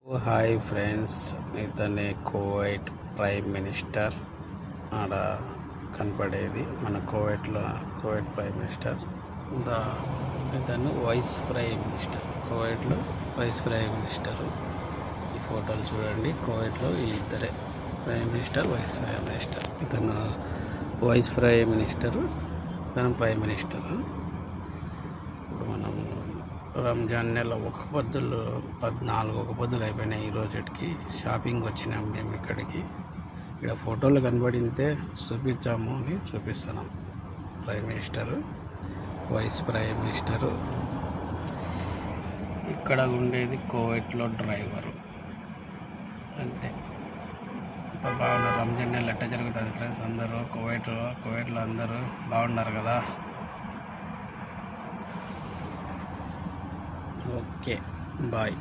Hi friends, ఇతనే Kuwait prime minister. ఆడ కనపడేది మన కువైట్ ప్రైమ్ మినిస్టర్. ఇతను వైస్ ప్రైమ్ మినిస్టర్, కువైట్లో వైస్ ప్రైమ్ మినిస్టరు. ఈ ఫోటోలు చూడండి. కువైట్లో వీళ్ళిద్దరే prime minister, vice prime minister. ఇతను వైస్ ప్రైమ్ మినిస్టరు, ఇతను ప్రైమ్ మినిస్టరు. ఇప్పుడు మనం రంజాన్ నెల 14 ఒక పొద్దులు అయిపోయినాయి. ఈ రోజుకి షాపింగ్ వచ్చినాం మేము ఇక్కడికి. ఇక్కడ ఫోటోలు కనబడితే చూపించాము అని చూపిస్తున్నాం. Prime minister, vice prime minister. ఇక్కడ ఉండేది కువైట్లో డ్రైవరు. అంతే. బాగున్నారు. రంజాన్ నెల ఎట్లా జరుగుతుంది ఫ్రెండ్స్? అందరూ కువైట్లో అందరూ బాగున్నారు కదా? Okay, bye.